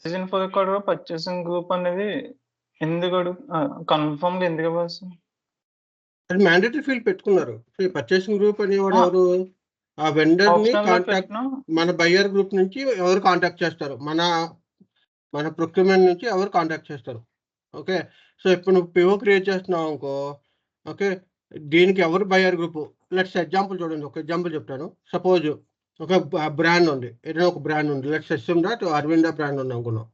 Decision for కూడా purchasing group అనేది ఎందుకు కన్ఫర్మ్‌గా ఎందుకు ఇవ్వాలి సార్? అది మ్యాండేటరీ ఫీల్డ్ పెట్టుకున్నారు. సో, ఈ పర్చేసింగ్ గ్రూప్ అనేవాడు ఆ! ఎవరు? ఆ వెండర్‌ని ఆప్షనల్‌లో కాంటాక్ట్ పెట్టినా మన బయ్యర్ గ్రూప్ నుంచి ఎవరు కాంటాక్ట్ చేస్తారు? మన ప్రొక్యూర్‌మెంట్ నుంచి ఎవరు కాంటాక్ట్ చేస్తారు? ఓకే. సో, ఇప్పుడు నువ్వు పిఓ క్రియేట్ చేస్తున్నావనుకో, ఓకే. దీనికి ఎవరు బయ్యర్ గ్రూపు? లెట్స్ ఎగ్జాంపుల్ చూడండి. ఒక ఎగ్జాంపుల్ చెప్తాను. సపోజ్ ఒక బ్రాండ్ ఉంది. ఏదైనా ఒక బ్రాండ్ ఉంది. Let's assume that Aravind brand ఉందనుకుందాం.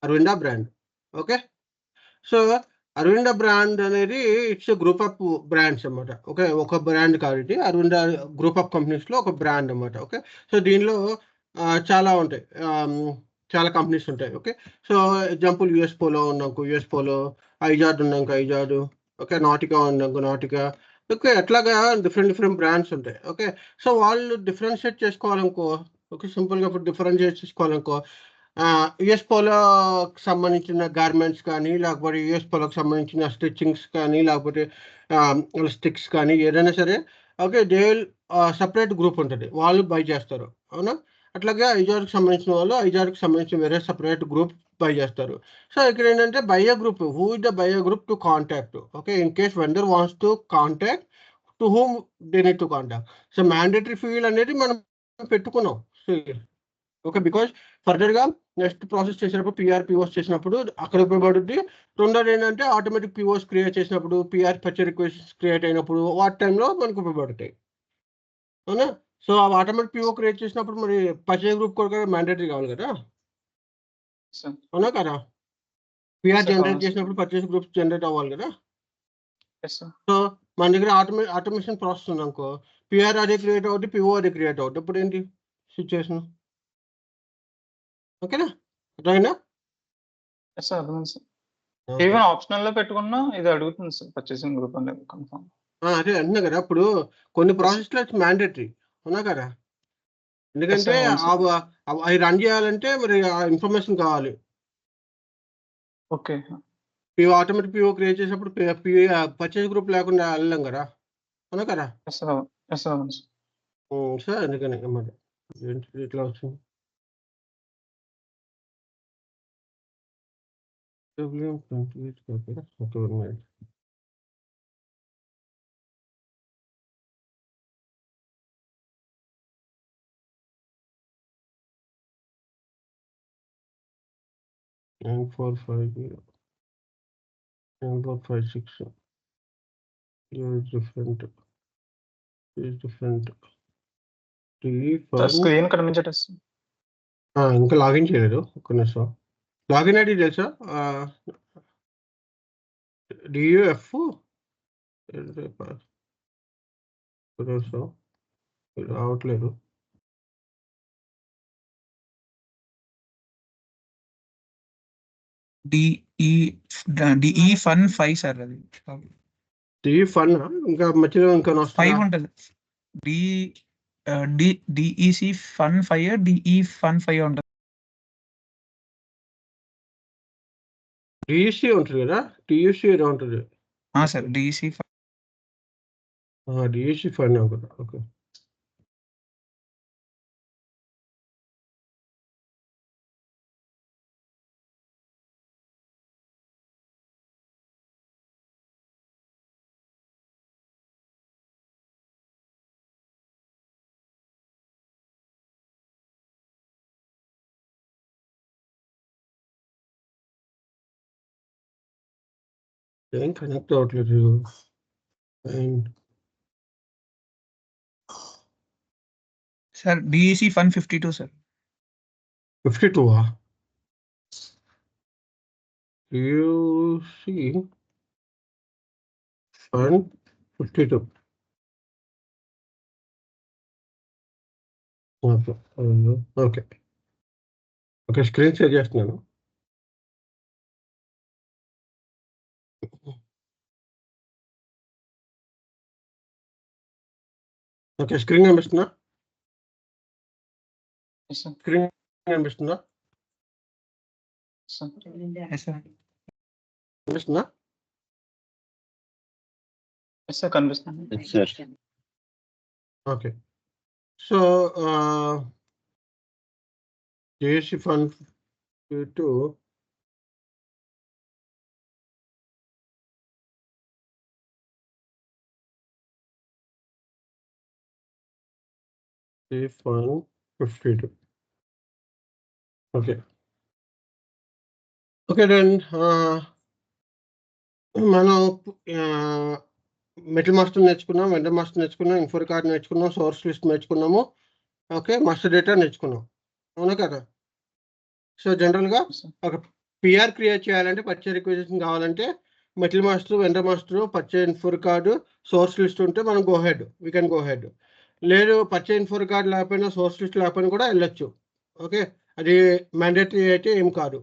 Aravind brand. Okay. So, Aravind brand అనేది it's a group of brands అన్నమాట. ఓకే. ఒక బ్రాండ్ కాదు ఇది. అరవింద గ్రూప్ ఆఫ్ కంపెనీస్‌లో ఒక బ్రాండ్ అన్నమాట. ఓకే. సో, దీనిలో చాలా ఉంటాయి. చాలా కంపెనీస్ ఉంటాయి. Okay. So, example US polo ఉందనుకో యూఎస్ పోలో, ఐజార్డ్ ఉందనుకో ఐజార్డ్, ఓకే. నాటికా ఉందనుకో నాటికా. ఓకే. అట్లాగా డిఫరెంట్ బ్రాండ్స్ ఉంటాయి. ఓకే. సో, వాళ్ళు డిఫరెన్షియేట్ చేసుకోవాలనుకో, ఓకే. సింపుల్‌గా ఇప్పుడు డిఫరెన్షియేట్ చేసుకోవాలనుకో యూఎస్ పోలోకి సంబంధించిన గార్మెంట్స్ కానీ, లేకపోతే యూఎస్ పోలోకి సంబంధించిన స్టిచ్చింగ్స్ కానీ, లేకపోతే స్టిక్స్ కానీ ఏదైనా సరే okay. They will separate group ఉంటది. వాళ్ళు బై చేస్తారు. అవునా? అట్లాగే ఐజార్‌కి సంబంధించిన వాళ్ళు ఐజార్‌కి సంబంధించిన వేరే సెపరేట్ గ్రూప్ బై చేస్తారు. సో, ఇక్కడేంటంటే buyer group who is the buyer group two contact. Okay. In case vendor wants to contact to whom they need to contact. So, mandatory field అనేది మనం పెట్టుకున్నాం. So, okay. బికాజ్ ఫర్దర్‌గా next process చేసినప్పుడు POs చేసినప్పుడు అక్కడ ఉపయోగపడుద్ది. రెండోదేంటంటే automatic POs create చేసినప్పుడు, purchase requests create అయినప్పుడు వాటి టైంలో మనకు ఉపయోగపడతాయి. అవునా? సో, ఆ ఆటోమేటిక్ పీఓ క్రియేట్ చేసినప్పుడు మరి పర్చేజ్ గ్రూప్ కూడా మ్యాండేటరీ కావాలి కదా! సార్. అవునా కదా? పీఆర్ సార్ జనరేట్ అవును సార్. చేసినప్పుడు పర్చేజ్ గ్రూప్స్ జనరేట్ అవ్వాలి కదా! Yes sir. సో, మన దగ్గర ఆటోమేషన్ ప్రాసెస్ ఉందనుకో, పీఆర్ అదే క్రియేట్ అవుద్ది, పీఓ అదే క్రియేట్ అవుద్ది. అప్పుడేంటి సిట్యుయేషన్? ఓకేనా? అర్థమైందా? Yes sir. అర్థమైంది సార్. ఓకే. ఈవెన్ ఆప్షనల్‌లో పెట్టుకున్నా ఇది అడుగుతుంది సార్ పర్చేసింగ్ గ్రూప్ అనేది కన్ఫర్మ్. అదే అంటున్నా కదా! ఇప్పుడు కొన్ని యెస్ సార్. ప్రాసెస్‌లో ఇట్స్ మ్యాండేటరీ. అవునా కదా! యెస్ ఎందుకంటే సార్. అవును సార్. అవి రన్ చేయాలంటే మరి ఆ ఇన్ఫర్మేషన్ కావాలి. ఓకే. ఆటోమేటిక్ పీఓ క్రియేట్ చేసినప్పుడు పర్చేజ్ గ్రూప్ లేకుండా వెళ్ళలేం కదా! అవునా కదా! Yes sir. Yes sir. అవును సార్. సో, అందుకని మరి. ఏంటి ఇట్లా వచ్చింది? WM28 okay. ఒక minute. M450, M456 is different. Sir screen కనిపించట్లేదు సార్. ఇంకా లాగిన్ చేయలేదు. ఒక్క నిమిషం. లాగిన్ ఐడీ తెలుసా? DUF ఒక్క నిమిషం. రావట్లేదు. డిఈ ఫన్ 5 సార్ అది. ఫన్ ఇంకా మధ్యలో ఇంకా 5 ఉంటది. డిఈసి ఫన్ 5 డిఈ ఫన్ 5 ఉంటది. డిఈసి ఉంటుంది కదా! టీయూసీ ఏదో ఉంటుంది. సార్ డిఈసి డిఈసి ఫన్ అనుకుంటా. ఓకే. ఏం కనెక్ట్ అవ్వట్లేదు. Sir DEC fun 52 sir. 52 TUC fun 52 okay. Okay. Okay. Screen share చేస్తున్నాను. ఓకే. స్క్రీన్ కనిపిస్తుందా? Yes sir. స్క్రీన్ కనిపిస్తుందా? సార్. Yes sir. కనిపిస్తుందా? Yes sir. కనిపిస్తుంది. Okay. So, JAC fun P2 P152. Okay. Okay, then మనం metal master నేర్చుకున్నాం, vendor master నేర్చుకున్నాం, info record నేర్చుకున్నాం, source list నేర్చుకున్నాము. ఓకే, మాస్టర్ డేటా నేర్చుకున్నాం, అవునా కదా? సో జనరల్గా ఒక పిఆర్ క్రియేట్ చేయాలంటే పర్చేజ్ రిక్వెజిషన్ కావాలంటే metal master, vendor master, purchase info record, source list ఉంటే మనం go head, we can go head. లేదు పర్చేజ్ ఇన్ఫో రికార్డ్ లేకపోయినా, సోర్స్ లిస్ట్ లేకపోయినా కూడా వెళ్ళొచ్చు. ఓకే, అది మ్యాండేటరీ అయితే ఏం కాదు.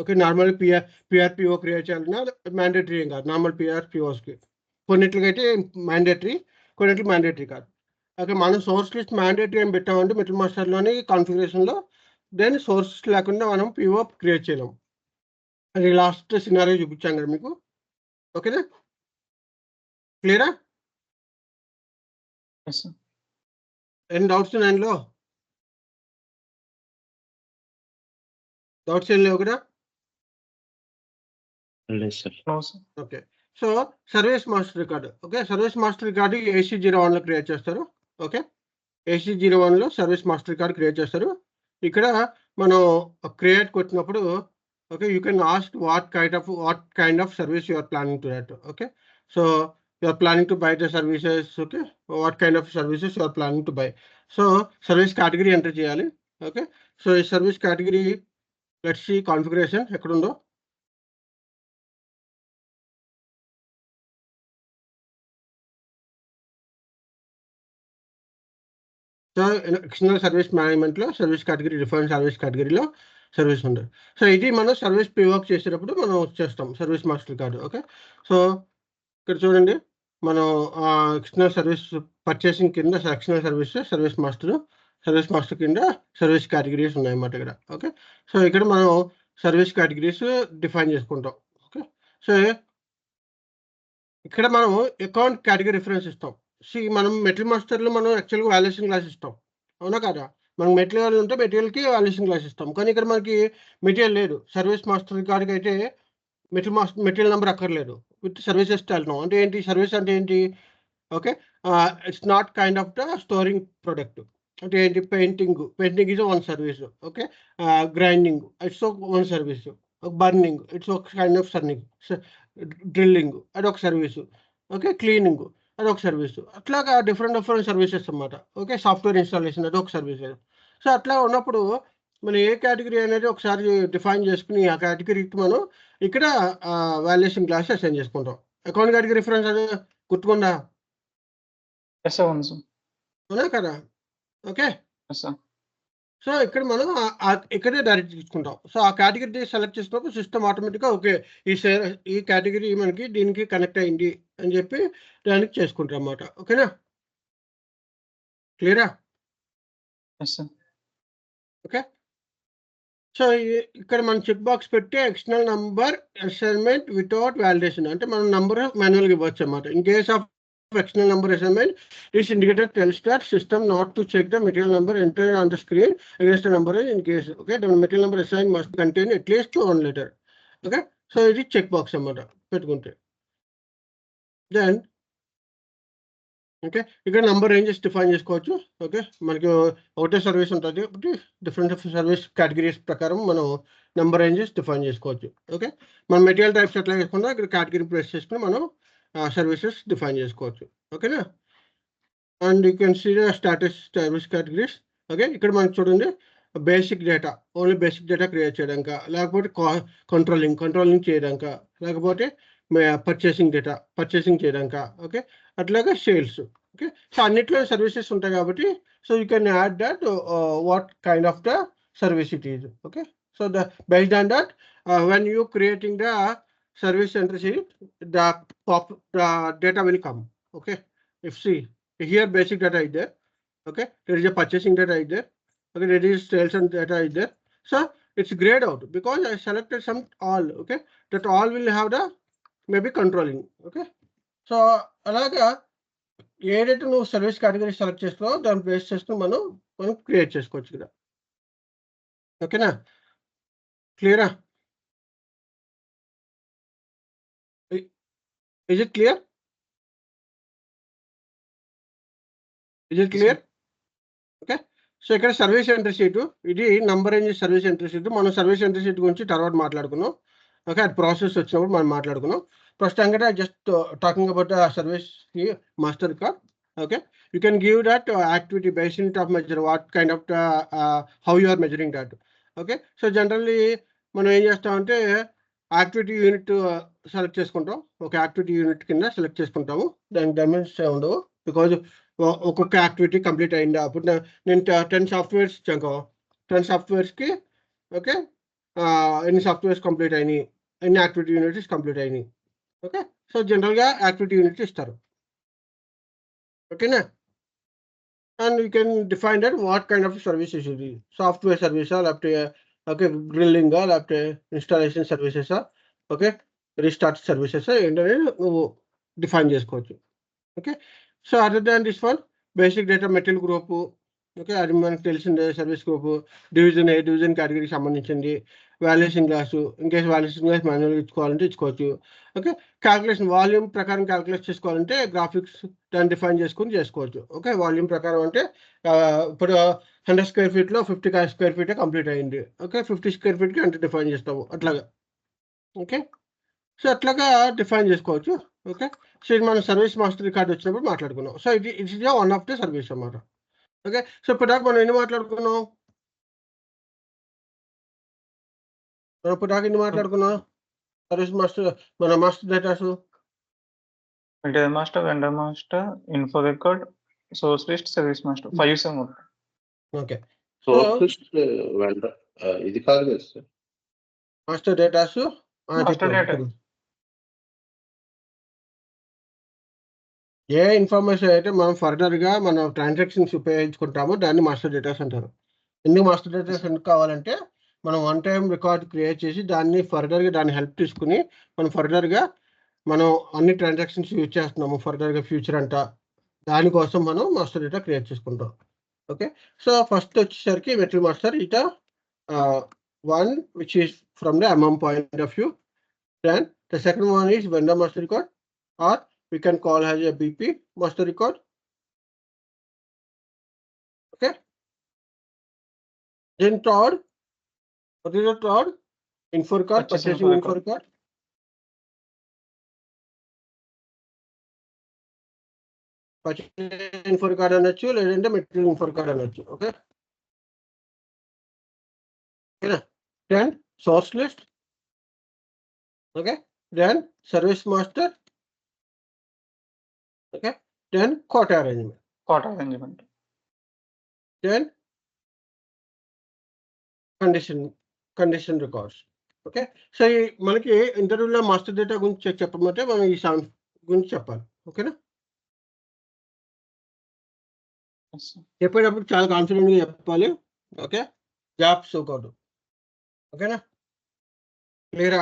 ఓకే, నార్మల్ పిఆర్పిఓ క్రియేట్ చేయాలన్నా మ్యాండేటరీ ఏం కాదు, నార్మల్ పిఆర్పిఓస్కి. కొన్నిట్లకైతే మ్యాండేటరీ, కొన్నిటికి మ్యాండేటరీ కాదు. ఓకే, మనం సోర్స్ లిస్ట్ మ్యాండేటరీ ఏం పెట్టామంటే మెటల్ మాస్టర్లోని కాన్ఫిగరేషన్లో దెన్ సోర్స్ లేకుండా మనం పిఓ క్రియేట్ చేయలేం. అది లాస్ట్ సినారియో చూపించాం కదా మీకు. ఓకేనా, క్లియరా? ఎన్ని డౌట్స్ ఉన్నాయంలో? డౌట్స్ ఏం లేవు కదా? Okay, so service master record. Okay, service master record AC01లో క్రియేట్ చేస్తారు. ఓకే, AC01లో సర్వీస్ మాస్టర్ రికార్డు క్రియేట్ చేస్తారు. ఇక్కడ మనం క్రియేట్ కొట్టినప్పుడు okay, you can ask what kind of service you are planning to that. Okay, so you are planning to buy the services. Okay, what kind of services you are planning to buy. So service category enter చేయాలి. Okay, so ఈ service category let's see configuration ఎక్కడుందో. So external service మేనేజ్మెంట్లో service category, different service కేటగిరీలో service ఉంటుంది. So ఇది మనం service పిఓక్ చేసేటప్పుడు మనం చేస్తాం service master card. Okay, so ఇక్కడ చూడండి, మనం ఎక్స్టర్నల్ సర్వీస్ పర్చేసింగ్ కింద ఎక్స్టర్నల్ సర్వీస్, సర్వీస్ మాస్టర్ కింద సర్వీస్ కేటగిరీస్ ఉన్నాయన్నమాట ఇక్కడ. ఓకే, సో ఇక్కడ మనం సర్వీస్ కేటగిరీస్ డిఫైన్ చేసుకుంటాం. ఓకే, సో ఇక్కడ మనం అకౌంట్ కేటగిరీ రిఫరెన్స్ ఇస్తాం. మనం మెటీరియల్ మాస్టర్లో మనం యాక్చువల్గా వాల్యుయేషన్ క్లాస్ ఇస్తాం, అవునా కదా? మనకు మెటీరియల్ ఉంటే మెటీరియల్కి వాల్యుయేషన్ క్లాస్ ఇస్తాం. కానీ ఇక్కడ మనకి మెటీరియల్ లేదు. సర్వీస్ మాస్టర్ కార్డ్కి అయితే మెటీరియల్ నెంబర్ అక్కర్లేదు, విత్ సర్వీసెస్ వెళ్తున్నాం. అంటే ఏంటి సర్వీస్ అంటే ఏంటి? Okay, it's not kind of the storing product. అంటే ఏంటి? Painting is one service. Okay, grinding it's one service. Burning it's ఒక కైండ్ ఆఫ్ డ్రిల్లింగ్ అదొక సర్వీసు. ఓకే, క్లీనింగ్ అదొక సర్వీసు. అట్లాగా డిఫరెంట్ సర్వీసెస్ అన్నమాట. ఓకే, సాఫ్ట్వేర్ ఇన్స్టాలేషన్ అదొక service. So అట్లా ఉన్నప్పుడు మనం ఏ కేటగిరీ అనేది ఒకసారి డిఫైన్ చేసుకుని ఆ కేటగిరీకి మనం ఇక్కడ వాల్యుయేషన్ క్లాస్ అసైన్ చేసుకుంటాం. అకౌంట్ కేటగిరీ రిఫరెన్స్ అది గుర్తుకుందా? అవునా కదా? ఓకే, సో ఇక్కడ మనం ఇక్కడే డైరెక్ట్ తీసుకుంటాం. సో ఆ కేటగిరీ సెలెక్ట్ చేసినప్పుడు సిస్టమ్ ఆటోమేటిక్గా ఓకే ఈ కేటగిరీ మనకి దీనికి కనెక్ట్ అయింది అని చెప్పి దానికి చేసుకుంటాం అన్నమాట. ఓకేనా, క్లియరా? ఓకే, సో ఇక్కడ మనం చెక్ బాక్స్ పెట్టి external number assignment without validation అంటే మనం నంబర్ మాన్యువల్గా ఇవ్వచ్చు అన్నమాట. In case of external number assignment, this indicator tells that system not to check the material number entered on the screen against the number in case. Okay, the material number assigned must contain at least one letter. Okay, so it is check box అన్నమాట పెట్టుకుంటే. Then okay, ఇక్కడ number ranges define చేసుకోవచ్చు. Okay, మనకి ఒకటే service ఉంటుంది, different service categories ప్రకారం మనం number ranges define చేసుకోవచ్చు. ఓకే, మన మెటీరియల్ టైప్స్ ఎట్లా చేసుకుంటాం ఇక్కడ కేటగిరీ ప్రెస్ చేసుకుని మనం సర్వీసెస్ డిఫైన్ చేసుకోవచ్చు. ఓకేనా, and you can see the status service categories. Okay, ఇక్కడ మనకు చూడండి basic data, only basic data create చేయడానిక, లేకపోతే కంట్రోలింగ్ చేయడానిక, లేకపోతే పర్చేసింగ్ చేయడానిక. ఓకే, అట్లాగా సేల్స్. ఓకే, సో అన్నిట్లో సర్వీసెస్ ఉంటాయి కాబట్టి so you can add that what kind of the service it is. Okay, so based on that when you creating the service center sheet, the data will come. Okay, if see here basic data is there. Okay, there is a purchasing data is there. Okay, there is sales and data is there. So it's grayed out because I selected some all. Okay, that all will have the maybe controlling. Okay, so అలాగా ఏదైతే నువ్వు service category select చేస్తున్నావో దాన్ని base చేసుకుని మనం create చేసుకోవచ్చు ఇక్కడ. ఓకేనా, క్లియరా? Is it clear? Is it clear? Okay. So ఇక్కడ సర్వీస్ ఎంట్రీ షీట్, ఇది number range service entry sheet. మనం సర్వీస్ ఎంట్రీ షీట్ గురించి తర్వాత మాట్లాడుకున్నాం. ఓకే, అది ప్రాసెస్ వచ్చినప్పుడు మనం మాట్లాడుకున్నాం. ప్రస్తుతం just talking about service master record. Okay, you can give that activity based unit of measure, what kind of how you are measuring that. Okay, so generally మనం ఏం చేస్తామంటే యాక్టివిటీ యూనిట్ సెలెక్ట్ చేసుకుంటాం. ఒక activity unit కింద select చేసుకుంటాము. దానికి dimensions ఉండవు, because ఒక్కొక్క యాక్టివిటీ కంప్లీట్ అయిందా. అప్పుడు నేను 10 సాఫ్ట్వేర్స్ ఇచ్చాను, 10 సాఫ్ట్వేర్స్కి ఓకే ఎన్ని సాఫ్ట్వేర్స్ కంప్లీట్ అయినాయి, ఎన్ని యాక్టివిటీ యూనిట్స్ కంప్లీట్ అయినాయి. ఓకే, సో జనరల్గా యాక్టివిటీ యూనిట్స్ ఇస్తారు. ఓకేనా? And you can define that what kind of services ఇది, సాఫ్ట్వేర్ సర్వీసా, లేకపోతే ఓకే డ్రిల్లింగా, లేకపోతే ఇన్స్టాలేషన్ సర్వీసెసా, ఓకే రీస్టార్ట్ సర్వీసెస్ ఏంటనేది నువ్వు డిఫైన్ చేసుకోవచ్చు. Okay, so other than this one basic data material group. Okay, అది మనకు తెలిసిందే. సర్వీస్ గ్రూపు డివిజన్ ఏ, డివిజన్ కేటగిరీకి సంబంధించింది. Valuation class, in case valuation class మాన్యువల్గా ఇచ్చుకోవాలంటే ఇచ్చుకోవచ్చు. ఓకే, క్యాల్కులేషన్ వాల్యూమ్ ప్రకారం క్యాల్కులేట్ చేసుకోవాలంటే గ్రాఫిక్స్ దాన్ని డిఫైన్ చేసుకుని చేసుకోవచ్చు. ఓకే, వాల్యూమ్ ప్రకారం అంటే ఇప్పుడు 100 స్క్వేర్ ఫీట్లో 50 స్క్వేర్ ఫీటే కంప్లీట్ అయింది. ఓకే, 50 స్క్వేర్ ఫీట్కి అంటే డిఫైన్ చేస్తాము అట్లాగా. ఓకే, సో అట్లాగా డిఫైన్ చేసుకోవచ్చు. ఓకే, సో ఇది మన సర్వీస్ మాస్టర్ రికార్డ్ వచ్చినప్పుడు మాట్లాడుకున్నాం. సో ఇది it's one of the service అన్నమాట. ఓకే, సో ఇప్పుడు దాకా మనం ఎన్ని మాట్లాడుకున్నాం? సర్వీస్ మాస్టర్, మన master datas material master, vendor master, info record, source list, service master 5 సెమ్. ఓకే, సోర్స్ లిస్ట్ వెండర్ ఇది కాదు కదా sir. Master datas master data ఏ ఇన్ఫర్మేషన్ అయితే మనం ఫర్దర్గా మన ట్రాన్సాక్షన్స్ ఉపయోగించుకుంటామో దాన్ని మాస్టర్ డేటాస్ అంటారు. ఎందుకు మాస్టర్ డేటాస్ ఎందుకు కావాలంటే మనం వన్ టైం రికార్డ్ క్రియేట్ చేసి దాన్ని ఫర్దర్గా దాన్ని హెల్ప్ తీసుకుని మనం ఫర్దర్గా మనం అన్ని ట్రాన్సాక్షన్స్ యూజ్ చేస్తున్నాము ఫర్దర్గా ఫ్యూచర్ అంతా, దానికోసం మనం మాస్టర్ డేటా క్రియేట్ చేసుకుంటాం. ఓకే, సో ఫస్ట్ వచ్చేసరికి మెటీరియల్ మాస్టర్ ఇట one which is from the MM point of view. Then the second one is vendor master record, or we can call as a BP master record. Okay, then third, what is the third? Info record, purchasing info record. Purchasing info record అనొచ్చు, లేదంటే material info record అనొచ్చు. Okay, then source list. Okay, then service master. Okay, then quota arrangement. Then condition records. Okay, so మనకి ఇంటర్వ్యూలో master data గురించి చెప్పమంటే మనం ఈ sound గురించి చెప్పాలి. ఓకేనా? చెప్పేటప్పుడు చాలా కాన్ఫిడెంట్గా చెప్పాలి. ఓకే, జాబ్ సోకౌట్. ఓకేనా? క్లియరా?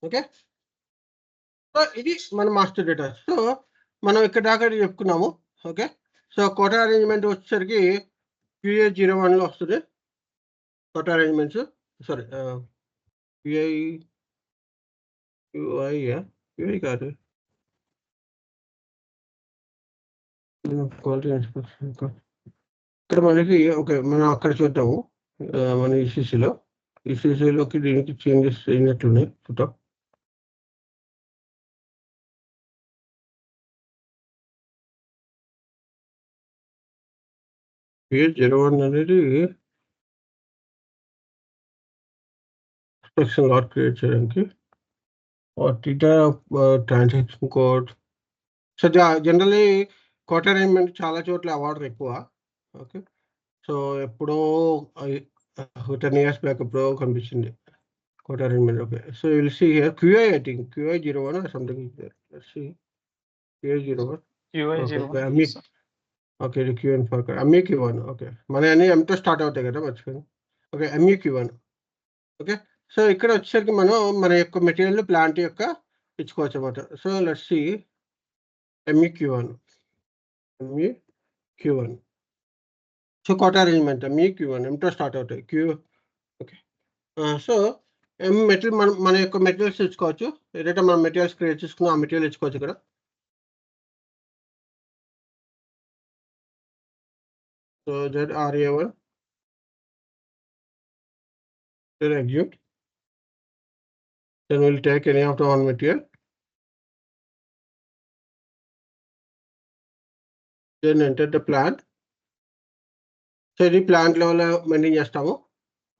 ఓకే, సో ఇది మన మాస్టర్ డేటా. సో మనం ఇక్కడ దాకా చెప్పుకున్నాము. ఓకే, సో కోటా అరేంజ్మెంట్ వచ్చేసరికి QA01లో వస్తుంది. కోటా అరేంజ్మెంట్స్ సారీ QI కాదు, క్వాలిటీ ఇన్స్పెక్షన్. ఇక్కడ మనకి ఓకే మనం అక్కడ చూద్దాము. మన ఈసీసీలోకి దీనికి చేంజెస్ అయినట్లున్నాయి. చూద్దాం. QA01 అనేది ఇన్స్పెక్షన్ లాట్ క్రియేట్ చేయడానికి transaction code. So generally quota arrangement చాలా చోట్ల అవార్డర్ ఎక్కువ. ఓకే, సో ఎప్పుడో 10 years బ్యాక్ ఎప్పుడో కనిపించింది quota arrangement. Okay, so will see here QI, I think QI01 or something is there. Let's see QI01. Okay, ఇది QN for MEQ1. Okay, మన అన్ని ఎంతో స్టార్ట్ అవుతాయి కదా మర్చిపోయింది. Okay, MEQ1. ఓకే, సో ఇక్కడ వచ్చేసరికి మనం మన యొక్క మెటీరియల్ ప్లాంట్ యొక్క ఇచ్చుకోవచ్చు అనమాట. So let's see MEQ1. So quota arrangement మీ Q1 ఎంతో స్టార్ట్ అవుతాయి Q. ఓకే. సో మెటీరియల్ మన యొక్క మెటీరియల్స్ తెచ్చుకోవచ్చు. ఏదైతే మనం మెటీరియల్స్ క్రియేట్ చేసుకున్నాం ఆ మెటీరియల్ తెచ్చుకోవచ్చు ఇక్కడ. So ZRA1 then execute. Then we'll take any of the one material. Then enter the plant. So ఇది ప్లాంట్ లెవెల్ మెయింటైన్ చేస్తాము.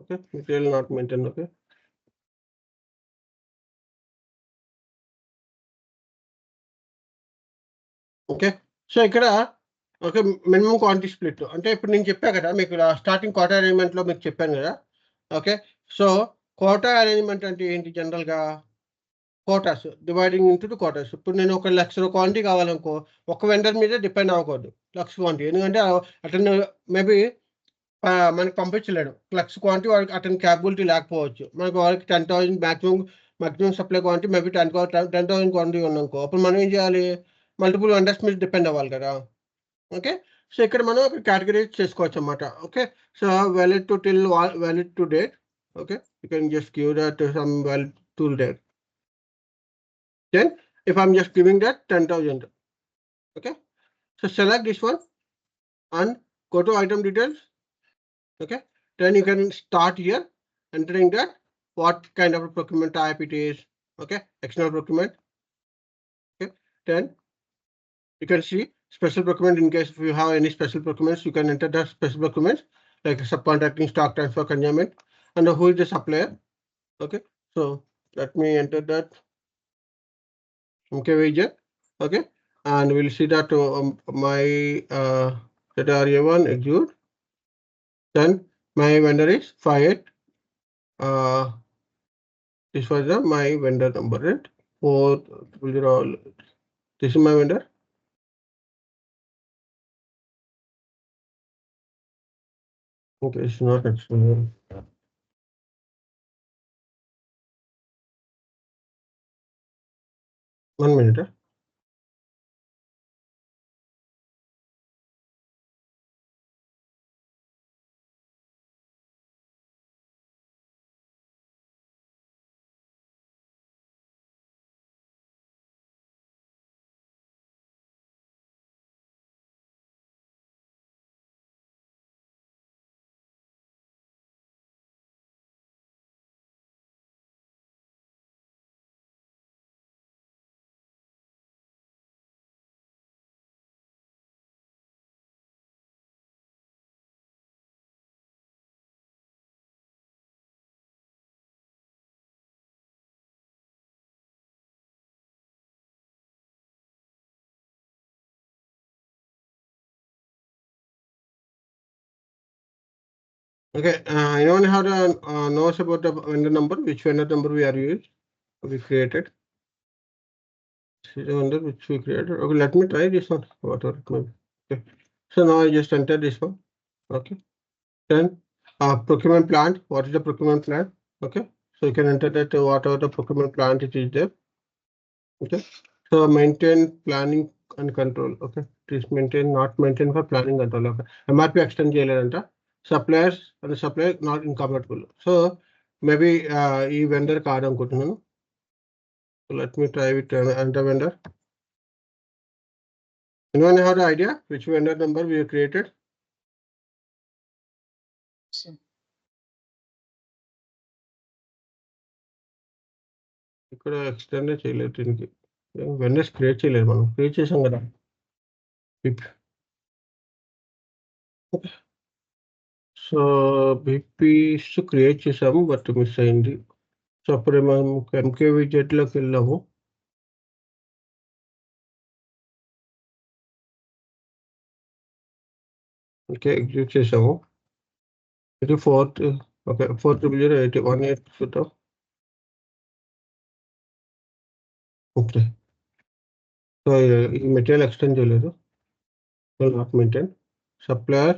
Okay, material not maintain. Okay, okay. So ఇక్కడ ఓకే మినిమం క్వాంటిటీ స్ప్లిట్ అంటే ఇప్పుడు నేను చెప్పా కదా మీకు starting quota అరేంజ్మెంట్లో మీకు చెప్పాను కదా. ఓకే, సో కోటా అరేంజ్మెంట్ అంటే ఏంటి? జనరల్గా కోటాస్ డివైడింగ్ ఇంటూ కోటాస్. ఇప్పుడు నేను 1,00,000 క్వాంటిటీ కావాలనుకో ఒక వెండర్ మీద డిపెండ్ అవ్వకూడదు 1,00,000 క్వాంటిటీ. ఎందుకంటే అతను మేబీ మనకి పంపించలేడు 1,00,000 క్వాంటిటీ, వాడికి అతని క్యాపబిలిటీ లేకపోవచ్చు. మనకు వాళ్ళకి 10,000 maximum supply quantity maybe 10,000 quantity ఉందనుకో, అప్పుడు మనం ఏం చేయాలి? మల్టిపుల్ వెండర్స్ మీద డిపెండ్ అవ్వాలి కదా. ఓకే, సో ఇక్కడ మనం కేటగిరైజ్ చేసుకోవచ్చు అన్నమాట. Okay, so valid to till valid to date. Okay, you can just give that some valid to date. Then if I'm just giving that 10,000, okay, so select this one and go to item details. Okay, then you can start here entering that what kind of a procurement type it is. Okay, external procurement. Okay, then you can see special procurement. In case if you have any special procurements, you can enter the special procurements like subcontracting, stock transfer, consignment, and who is the supplier. Okay, so let me enter that. MKVJ. Okay, and we'll see that my ZRA1 execute. Then my vendor is 58. This was my vendor number, right? 400. This is my vendor. Okay, it's not external. One minute. Okay, anyone have knows about the vendor number? Which vendor number we created? This is the vendor which we created. Okay, let me try this one. Whatever it may be. Okay, so now I just enter this one. Okay, then procurement plant. What is the procurement plant? Okay, so you can enter that whatever the procurement plant it is there. Okay, so maintain planning and control. Okay, please maintain, not maintain for planning control. Okay, MRP extend చేయాలంట. Suppliers and supplier not incompatible. So maybe ఈ vendor కాదు అనుకుంటున్నాను. So let me try with another vendor. Anyone have the idea which vendor number we have created? ఇక్కడ extend చేయలేదు దీనికి. Vendors create చేయలేదు, మనం create చేసాం కదా. సో బీపీస్ క్రియేట్ చేసాము బట్ మిస్ అయింది. సో అప్పుడే మనం MKVZలోకి వెళ్ళాము. ఓకే, ఎగ్జిక్యూట్ చేసాము. ఇది 4 ఓకే 4008018 చూద్దాం. ఓకే, సో ఈ మెటీరియల్ ఎక్స్టెండ్ చేయలేదు, not maintain. Supplier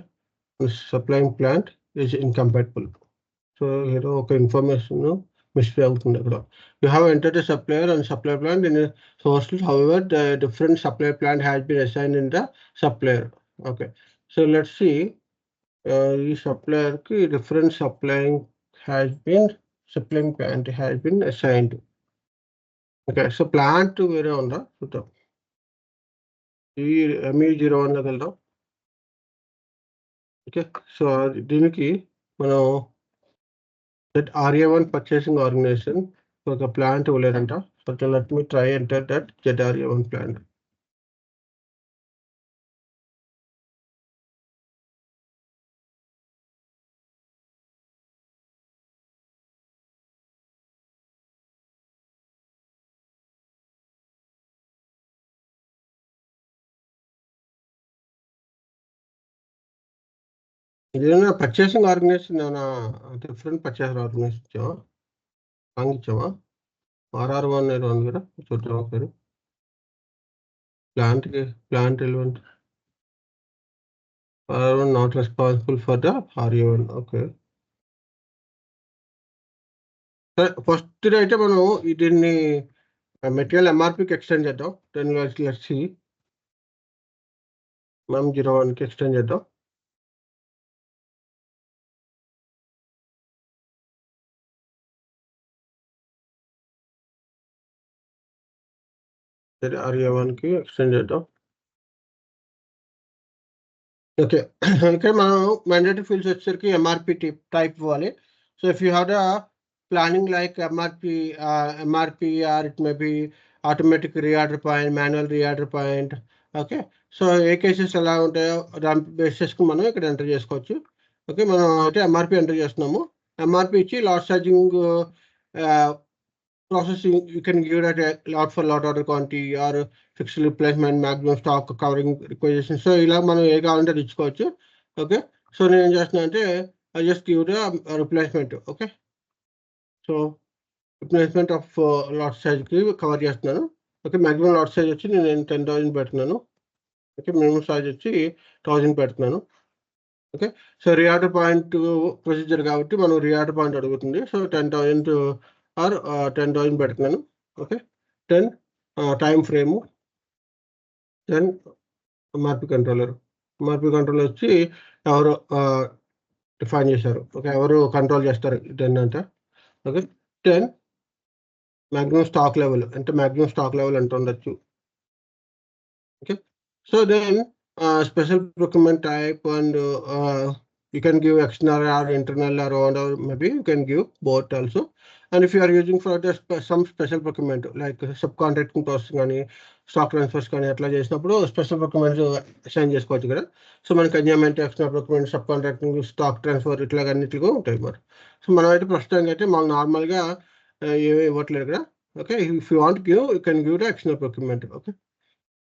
supplying plant is incompatible. So ఏదో ఒక ఇన్ఫర్మేషన్ మిస్టేక్ అవుతుంది ఇక్కడ. You have entered a supplier and supplier plant in a source list. However, the different supplier plant has been assigned in the supplier. Okay, so let's see ఈ supplier కి different supplying plant has been assigned. Okay, so plant వేరే ఉందా చూద్దాం. ఈ ME01 లోకి వెళ్దాం. Okay, so దీనికి మనం RA1 పర్చేసింగ్ ఆర్గనైజేషన్ ఒక ప్లాంట్ ఇవ్వలేదంట. So let me try enter that ZRA1 plant. ఇదేనా పర్చేసింగ్ ఆర్గనైజేషన్, ఏమైనా డిఫరెంట్ పర్చేసింగ్ ఆర్గనైజేషన్ ఇచ్చావా, రాంగ్ ఇచ్చావా? RR1 ఉంది కదా, చూద్దాం ఒకసారి. Plant element RR1 not responsible for the RA1. Okay, first అయితే మనం దీన్ని మెటీరియల్ MRPకి ఎక్స్టెండ్ చేద్దాం. 10 లెట్స్ మనం 01కి ఎక్స్టెండ్ చేద్దాం. RA1కి ఎక్స్టెండ్ చేద్దాం. ఓకే, ఇక్కడ మనం మ్యాండేటరీ ఫీల్డ్స్ వచ్చేసరికి MRP టైప్ ఇవ్వాలి. So if you have the planning like MRP or it may be automatic reorder point, manual reorder point. Okay, so ఏ కేసెస్ ఎలా ఉంటాయో దాని బేస్ చేసుకుని మనం ఇక్కడ ఎంటర్ చేసుకోవచ్చు. ఓకే, మనం అయితే MRP ఎంటర్ చేస్తున్నాము. MRP ఇచ్చి lot charging processing, you can give that a lot for lot order quantity or fixed replacement, maximum stock covering requisition. So ఇలా మనం ఏ కావాలంటే అది ఇచ్చుకోవచ్చు. ఓకే, సో నేను ఏం చేస్తున్నా అంటే I just give the replacement. Okay, so replacement of lot సైజ్కి కవర్ చేస్తున్నాను. ఓకే, మాక్సిమం లాట్ సైజ్ వచ్చి నేను 10,000 పెడుతున్నాను. ఓకే, మినిమం సైజ్ వచ్చి 1000 పెడుతున్నాను. Okay, so reorder point procedure కాబట్టి మనం రీఆర్డర్ పాయింట్ అడుగుతుంది. సో 10,000 ఆర్ 10,000 పెడుతున్నాను. Okay, 10 time frame, 10 MRP controller వచ్చి ఎవరు డిఫైన్ చేశారు. ఓకే, ఎవరు కంట్రోల్ చేస్తారు 10 అంటే. ఓకే, 10 మ్యాక్సిమం స్టాక్ లెవెల్ అంటే మ్యాక్సిమం స్టాక్ లెవెల్ ఎంత ఉండొచ్చు. Okay, so then special procurement type and you can give external or internal or maybe you can give both also. And if you are using for the some special procurement like subcontracting processing ani stock transfers కానీ అట్లా చేసినప్పుడు special procurement assign చేసుకోవచ్చు కదా. So మనకి consignment, external procurement, subcontracting, stock transfer ఇట్లా అన్నిటిగా ఉంటాయి మరి. సో మనం అయితే ప్రస్తుతానికి అయితే మాకు నార్మల్గా ఏమీ ఇవ్వట్లేదు కదా. Okay, if you want give you can give the external procurement. Okay,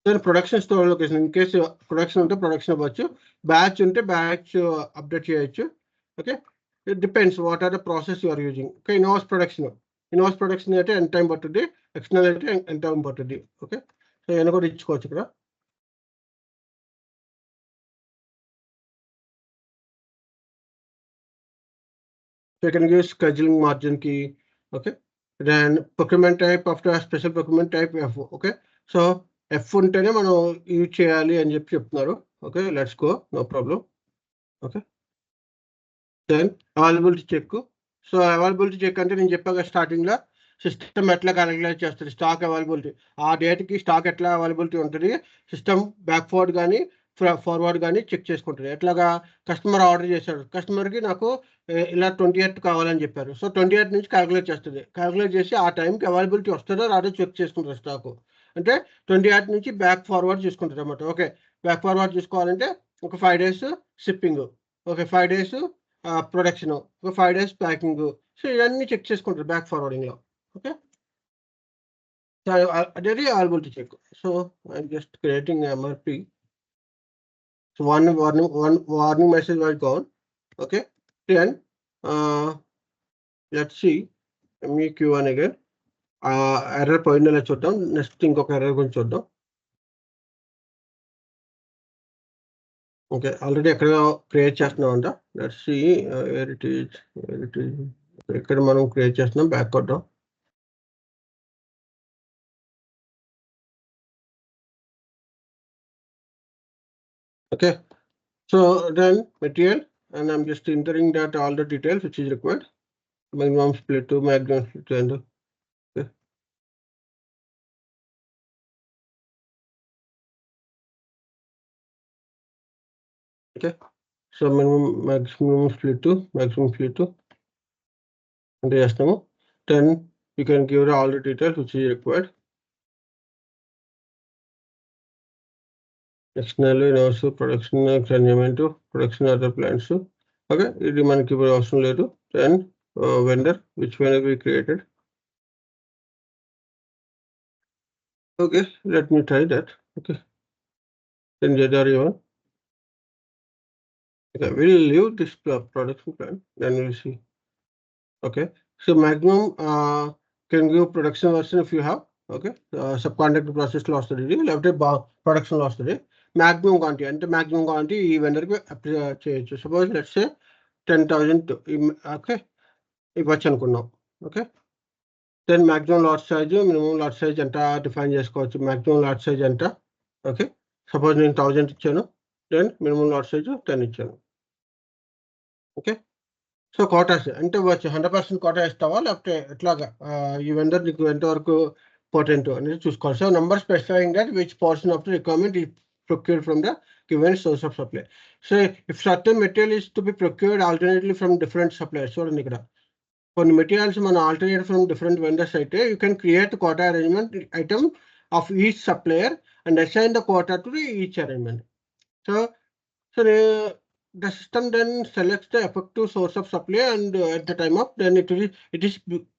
దాని production store location in case production ఉంటే ప్రొడక్షన్ అవ్వచ్చు, బ్యాచ్ ఉంటే బ్యాచ్ అప్డేట్ చేయొచ్చు. Okay, it depends what are the process you are using. Okay, invoice production అయితే ఎంత time పడుతుంది, external అయితే ఎంత టైం పడుతుంది. ఓకే, సో ఏమైనా కూడా ఇచ్చుకోవచ్చు ఇక్కడ. So you can give scheduling margin కి. Okay, then procurement type after special procurement type F. Okay, so F ఉంటేనే మనం యూజ్ చేయాలి అని చెప్పి చెప్తున్నారు. Okay, let's go, no problem. Okay, then availability check. So availability check అంటే నేను చెప్పాక స్టార్టింగ్లో సిస్టమ్ ఎట్లా క్యాలిక్యులేట్ చేస్తుంది స్టాక్ అవైలబిలిటీ, ఆ డేట్కి స్టాక్ ఎట్లా అవైలబిలిటీ ఉంటుంది, సిస్టమ్ బ్యాక్వర్డ్ కానీ ఫార్వర్డ్ కానీ చెక్ చేసుకుంటుంది. ఎట్లాగా కస్టమర్ ఆర్డర్ చేశాడు, కస్టమర్కి నాకు ఇలా 28 కావాలని చెప్పారు. సో 28 నుంచి క్యాలిక్యులేట్ చేస్తుంది. క్యాలిక్యులేట్ చేసి ఆ టైంకి అవైలబిలిటీ వస్తుందో రాదో చెక్ చేసుకుంటారు స్టాక్. అంటే 28 నుంచి బ్యాక్ ఫార్వర్డ్ చూసుకుంటారు అన్నమాట. ఓకే, బ్యాక్ ఫార్వర్డ్ చూసుకోవాలంటే ఒక 5 days shipping, okay 5 days production, ఒక 5 days ప్యాకింగ్. సో ఇవన్నీ చెక్ చేసుకుంటారు బ్యాక్ ఫార్వర్డింగ్లో. ఓకే, అదేది availability check. So I just creating MRP. So one warning message was gone. Okay, then let's see MEQ1 again. Error పోయిందో చూద్దాం. Next ఇంకొక error గురించి చూద్దాం. ఓకే, ఆల్రెడీ ఎక్కడ క్రియేట్ చేస్తున్నాం అంట. Let's see where it is. ఇక్కడ మనం క్రియేట్ చేస్తున్నాం, బ్యాక్ కొద్దాం. Okay, so then material and I'm just entering that all the details which is required. Minimum split to maximum split to and okay. Okay, so maximum split to and yes, no. Then you can give all the details which is required. Externally also production experiment to production other plants to okay, ఇది మనకి ఇప్పుడు అవసరం లేదు. Then vendor, which vendor we created. Okay, let me try that. Okay, then JDR1. Okay, we'll leave this production plan, then we'll see. Okay, so maximum can give production version if you have. Okay, subcontractor process loss left production loss maximum quantity and maximum quantity ఈ vendor కి apply చేయొచ్చు. Suppose let's say 10,000 okay ఇవ్వచ్చు అనుకున్నాం. Okay, then maximum lot size minimum lot size ఎంత define చేసుకోవచ్చు. Maximum lot size ఎంత okay, suppose నేను 1000 ఇచ్చాను, దెన్ మినిమం లాట్ సైజ్ 10 ఇచ్చాను. ఓకే, సో కోటాస్ అంటే వచ్చి 100% కోటా ఇస్తావా లేకపోతే ఎట్లాగా ఈ వెండర్ నీకు ఎంతవరకు ఇంపార్టెంట్ అనేది చూసుకోవాలి. So number specifying that which portion of the requirement is procured from the given source of supply. So if certain material is to be procured alternately from different suppliers. చూడండి ఇక్కడ కొన్ని materials మనం alternate from different vendors అయితే you can create quota arrangement item of each supplier and assign the quota to each arrangement. So the system then selects the effective source of supply and at the time of then it is